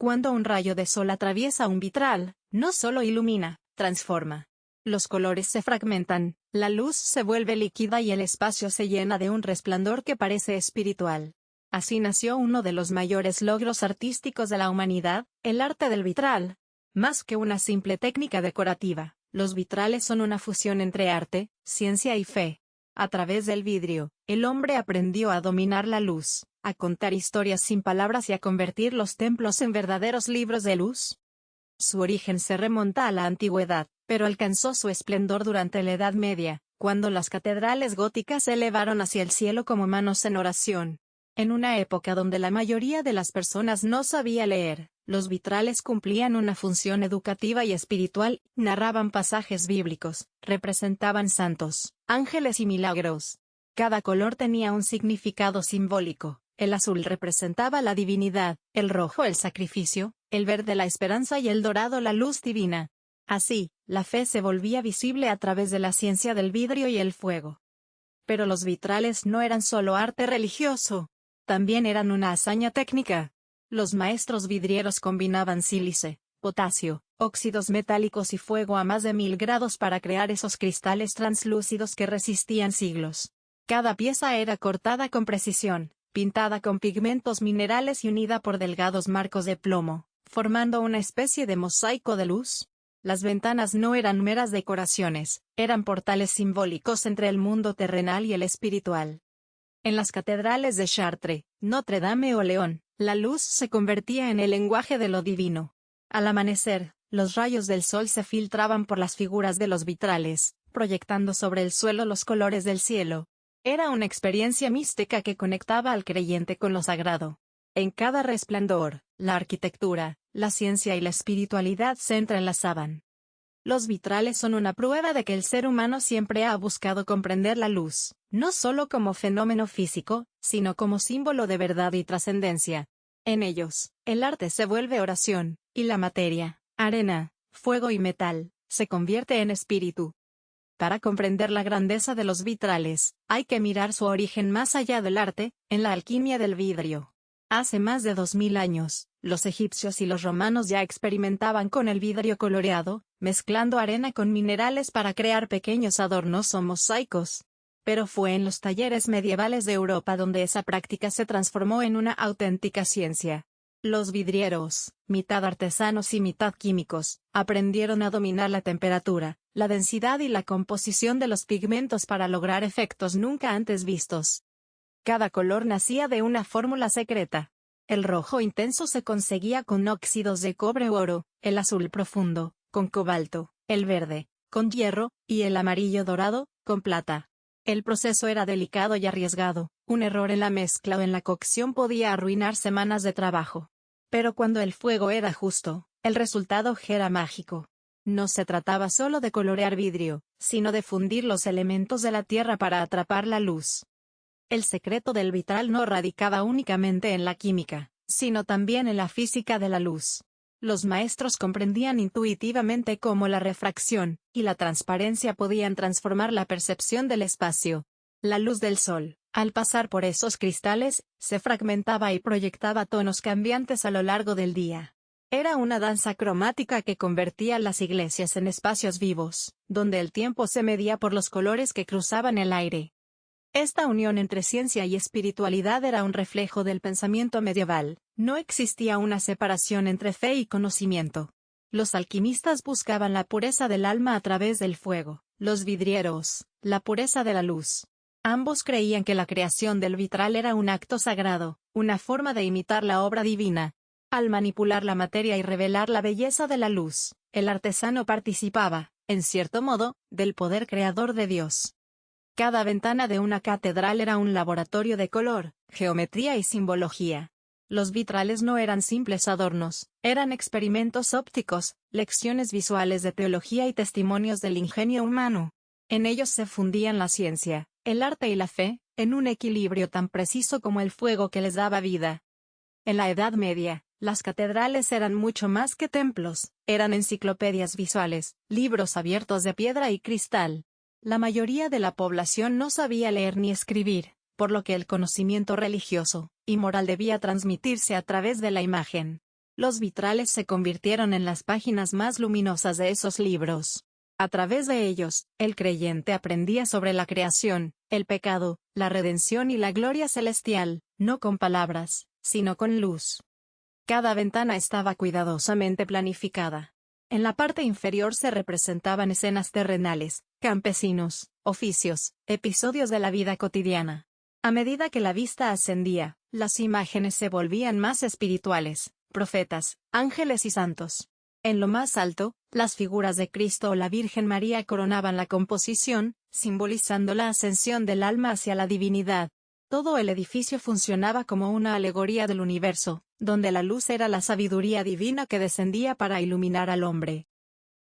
Cuando un rayo de sol atraviesa un vitral, no solo ilumina, transforma. Los colores se fragmentan, la luz se vuelve líquida y el espacio se llena de un resplandor que parece espiritual. Así nació uno de los mayores logros artísticos de la humanidad, el arte del vitral. Más que una simple técnica decorativa, los vitrales son una fusión entre arte, ciencia y fe. A través del vidrio, el hombre aprendió a dominar la luz, a contar historias sin palabras y a convertir los templos en verdaderos libros de luz. Su origen se remonta a la antigüedad, pero alcanzó su esplendor durante la Edad Media, cuando las catedrales góticas se elevaron hacia el cielo como manos en oración. En una época donde la mayoría de las personas no sabía leer, los vitrales cumplían una función educativa y espiritual, narraban pasajes bíblicos, representaban santos, ángeles y milagros. Cada color tenía un significado simbólico. El azul representaba la divinidad, el rojo el sacrificio, el verde la esperanza y el dorado la luz divina. Así, la fe se volvía visible a través de la ciencia del vidrio y el fuego. Pero los vitrales no eran solo arte religioso. También eran una hazaña técnica. Los maestros vidrieros combinaban sílice, potasio, óxidos metálicos y fuego a más de 1000 grados para crear esos cristales translúcidos que resistían siglos. Cada pieza era cortada con precisión, pintada con pigmentos minerales y unida por delgados marcos de plomo, formando una especie de mosaico de luz. Las ventanas no eran meras decoraciones, eran portales simbólicos entre el mundo terrenal y el espiritual. En las catedrales de Chartres, Notre Dame o León, la luz se convertía en el lenguaje de lo divino. Al amanecer, los rayos del sol se filtraban por las figuras de los vitrales, proyectando sobre el suelo los colores del cielo. Era una experiencia mística que conectaba al creyente con lo sagrado. En cada resplandor, la arquitectura, la ciencia y la espiritualidad se entrelazaban. Los vitrales son una prueba de que el ser humano siempre ha buscado comprender la luz, no solo como fenómeno físico, sino como símbolo de verdad y trascendencia. En ellos, el arte se vuelve oración, y la materia, arena, fuego y metal, se convierte en espíritu. Para comprender la grandeza de los vitrales, hay que mirar su origen más allá del arte, en la alquimia del vidrio. Hace más de 2000 años, los egipcios y los romanos ya experimentaban con el vidrio coloreado, mezclando arena con minerales para crear pequeños adornos o mosaicos. Pero fue en los talleres medievales de Europa donde esa práctica se transformó en una auténtica ciencia. Los vidrieros, mitad artesanos y mitad químicos, aprendieron a dominar la temperatura, la densidad y la composición de los pigmentos para lograr efectos nunca antes vistos. Cada color nacía de una fórmula secreta. El rojo intenso se conseguía con óxidos de cobre u oro, el azul profundo, con cobalto, el verde, con hierro, y el amarillo dorado, con plata. El proceso era delicado y arriesgado, un error en la mezcla o en la cocción podía arruinar semanas de trabajo. Pero cuando el fuego era justo, el resultado era mágico. No se trataba solo de colorear vidrio, sino de fundir los elementos de la tierra para atrapar la luz. El secreto del vitral no radicaba únicamente en la química, sino también en la física de la luz. Los maestros comprendían intuitivamente cómo la refracción y la transparencia podían transformar la percepción del espacio. La luz del sol, al pasar por esos cristales, se fragmentaba y proyectaba tonos cambiantes a lo largo del día. Era una danza cromática que convertía las iglesias en espacios vivos, donde el tiempo se medía por los colores que cruzaban el aire. Esta unión entre ciencia y espiritualidad era un reflejo del pensamiento medieval. No existía una separación entre fe y conocimiento. Los alquimistas buscaban la pureza del alma a través del fuego, los vidrieros, la pureza de la luz. Ambos creían que la creación del vitral era un acto sagrado, una forma de imitar la obra divina. Al manipular la materia y revelar la belleza de la luz, el artesano participaba, en cierto modo, del poder creador de Dios. Cada ventana de una catedral era un laboratorio de color, geometría y simbología. Los vitrales no eran simples adornos, eran experimentos ópticos, lecciones visuales de teología y testimonios del ingenio humano. En ellos se fundían la ciencia, el arte y la fe, en un equilibrio tan preciso como el fuego que les daba vida. En la Edad Media, las catedrales eran mucho más que templos, eran enciclopedias visuales, libros abiertos de piedra y cristal. La mayoría de la población no sabía leer ni escribir, por lo que el conocimiento religioso y moral debía transmitirse a través de la imagen. Los vitrales se convirtieron en las páginas más luminosas de esos libros. A través de ellos, el creyente aprendía sobre la creación, el pecado, la redención y la gloria celestial, no con palabras, sino con luz. Cada ventana estaba cuidadosamente planificada. En la parte inferior se representaban escenas terrenales, campesinos, oficios, episodios de la vida cotidiana. A medida que la vista ascendía, las imágenes se volvían más espirituales, profetas, ángeles y santos. En lo más alto, las figuras de Cristo o la Virgen María coronaban la composición, simbolizando la ascensión del alma hacia la divinidad. Todo el edificio funcionaba como una alegoría del universo, donde la luz era la sabiduría divina que descendía para iluminar al hombre.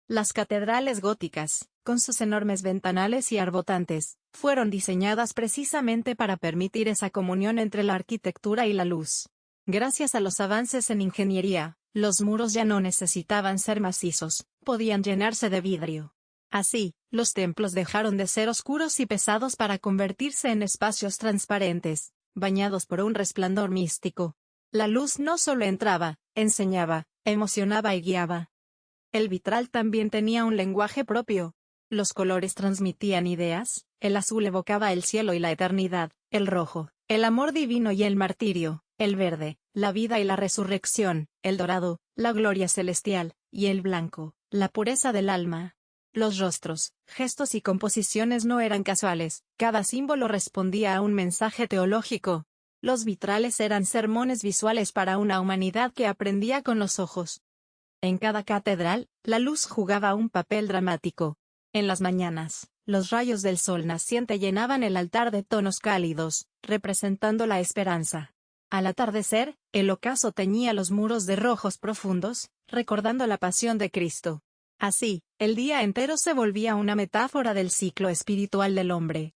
Las catedrales góticas, con sus enormes ventanales y arbotantes, fueron diseñadas precisamente para permitir esa comunión entre la arquitectura y la luz. Gracias a los avances en ingeniería, los muros ya no necesitaban ser macizos, podían llenarse de vidrio. Así, los templos dejaron de ser oscuros y pesados para convertirse en espacios transparentes, bañados por un resplandor místico. La luz no solo entraba, enseñaba, emocionaba y guiaba. El vitral también tenía un lenguaje propio. Los colores transmitían ideas, el azul evocaba el cielo y la eternidad, el rojo, el amor divino y el martirio, el verde, la vida y la resurrección, el dorado, la gloria celestial, y el blanco, la pureza del alma. Los rostros, gestos y composiciones no eran casuales, cada símbolo respondía a un mensaje teológico. Los vitrales eran sermones visuales para una humanidad que aprendía con los ojos. En cada catedral, la luz jugaba un papel dramático. En las mañanas, los rayos del sol naciente llenaban el altar de tonos cálidos, representando la esperanza. Al atardecer, el ocaso teñía los muros de rojos profundos, recordando la pasión de Cristo. Así, el día entero se volvía una metáfora del ciclo espiritual del hombre.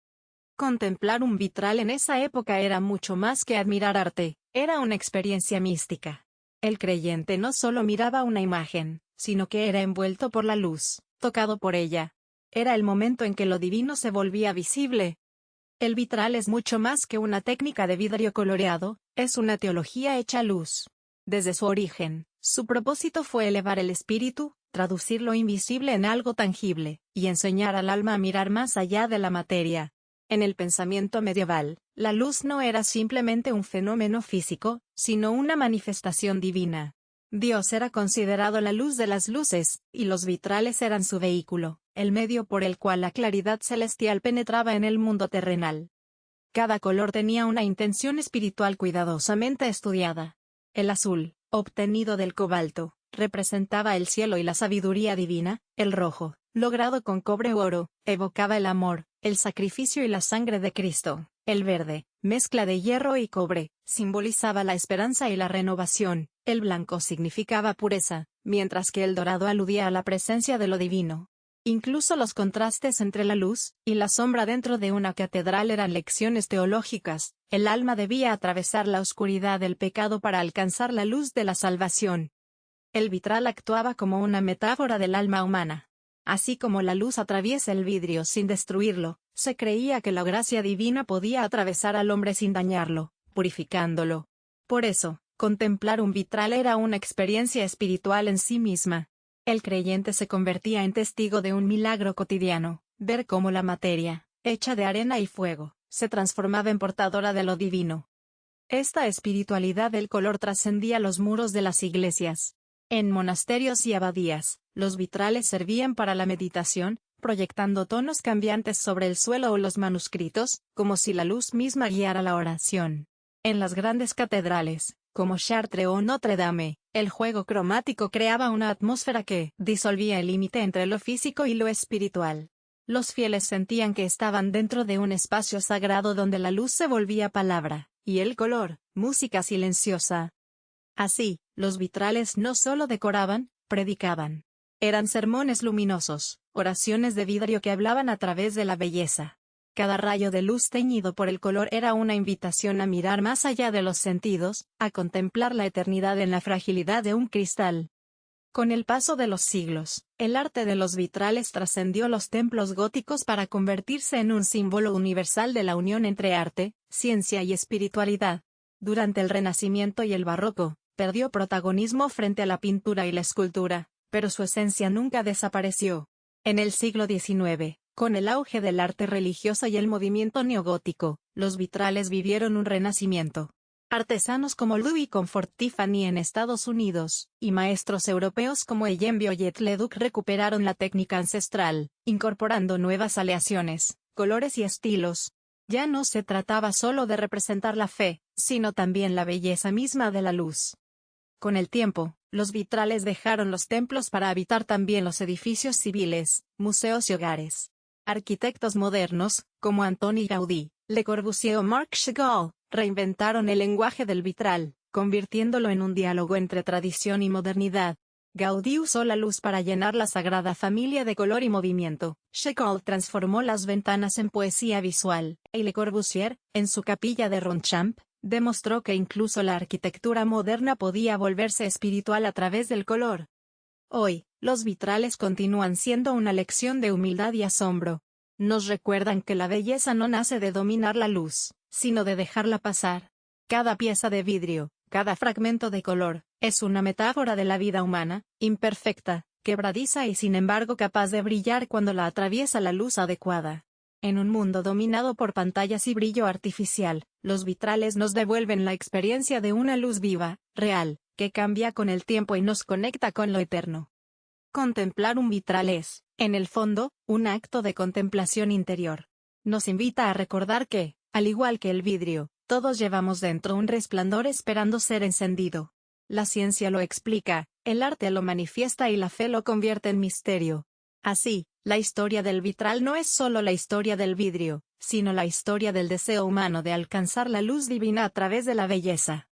Contemplar un vitral en esa época era mucho más que admirar arte, era una experiencia mística. El creyente no solo miraba una imagen, sino que era envuelto por la luz, tocado por ella. Era el momento en que lo divino se volvía visible. El vitral es mucho más que una técnica de vidrio coloreado, es una teología hecha luz. Desde su origen, su propósito fue elevar el espíritu, traducir lo invisible en algo tangible, y enseñar al alma a mirar más allá de la materia. En el pensamiento medieval, la luz no era simplemente un fenómeno físico, sino una manifestación divina. Dios era considerado la luz de las luces, y los vitrales eran su vehículo, el medio por el cual la claridad celestial penetraba en el mundo terrenal. Cada color tenía una intención espiritual cuidadosamente estudiada. El azul, obtenido del cobalto, representaba el cielo y la sabiduría divina. El rojo, logrado con cobre u oro, evocaba el amor, el sacrificio y la sangre de Cristo. El verde, mezcla de hierro y cobre, simbolizaba la esperanza y la renovación. El blanco significaba pureza, mientras que el dorado aludía a la presencia de lo divino. Incluso los contrastes entre la luz y la sombra dentro de una catedral eran lecciones teológicas. El alma debía atravesar la oscuridad del pecado para alcanzar la luz de la salvación. El vitral actuaba como una metáfora del alma humana. Así como la luz atraviesa el vidrio sin destruirlo, se creía que la gracia divina podía atravesar al hombre sin dañarlo, purificándolo. Por eso, contemplar un vitral era una experiencia espiritual en sí misma. El creyente se convertía en testigo de un milagro cotidiano, ver cómo la materia, hecha de arena y fuego, se transformaba en portadora de lo divino. Esta espiritualidad del color trascendía los muros de las iglesias. En monasterios y abadías, los vitrales servían para la meditación, proyectando tonos cambiantes sobre el suelo o los manuscritos, como si la luz misma guiara la oración. En las grandes catedrales, como Chartres o Notre Dame, el juego cromático creaba una atmósfera que disolvía el límite entre lo físico y lo espiritual. Los fieles sentían que estaban dentro de un espacio sagrado donde la luz se volvía palabra, y el color, música silenciosa. Así, los vitrales no solo decoraban, predicaban. Eran sermones luminosos, oraciones de vidrio que hablaban a través de la belleza. Cada rayo de luz teñido por el color era una invitación a mirar más allá de los sentidos, a contemplar la eternidad en la fragilidad de un cristal. Con el paso de los siglos, el arte de los vitrales trascendió los templos góticos para convertirse en un símbolo universal de la unión entre arte, ciencia y espiritualidad. Durante el Renacimiento y el Barroco, perdió protagonismo frente a la pintura y la escultura, pero su esencia nunca desapareció. En el siglo XIX, con el auge del arte religioso y el movimiento neogótico, los vitrales vivieron un renacimiento. Artesanos como Louis Comfort Tiffany en Estados Unidos, y maestros europeos como Eugène Viollet-le-Duc recuperaron la técnica ancestral, incorporando nuevas aleaciones, colores y estilos. Ya no se trataba solo de representar la fe, sino también la belleza misma de la luz. Con el tiempo, los vitrales dejaron los templos para habitar también los edificios civiles, museos y hogares. Arquitectos modernos, como Antoni Gaudí, Le Corbusier o Marc Chagall, reinventaron el lenguaje del vitral, convirtiéndolo en un diálogo entre tradición y modernidad. Gaudí usó la luz para llenar la Sagrada Familia de color y movimiento. Chagall transformó las ventanas en poesía visual, y Le Corbusier, en su capilla de Ronchamp, demostró que incluso la arquitectura moderna podía volverse espiritual a través del color. Hoy, los vitrales continúan siendo una lección de humildad y asombro. Nos recuerdan que la belleza no nace de dominar la luz, sino de dejarla pasar. Cada pieza de vidrio, cada fragmento de color, es una metáfora de la vida humana, imperfecta, quebradiza y sin embargo capaz de brillar cuando la atraviesa la luz adecuada. En un mundo dominado por pantallas y brillo artificial, los vitrales nos devuelven la experiencia de una luz viva, real, que cambia con el tiempo y nos conecta con lo eterno. Contemplar un vitral es, en el fondo, un acto de contemplación interior. Nos invita a recordar que, al igual que el vidrio, todos llevamos dentro un resplandor esperando ser encendido. La ciencia lo explica, el arte lo manifiesta y la fe lo convierte en misterio. Así, la historia del vitral no es solo la historia del vidrio, sino la historia del deseo humano de alcanzar la luz divina a través de la belleza.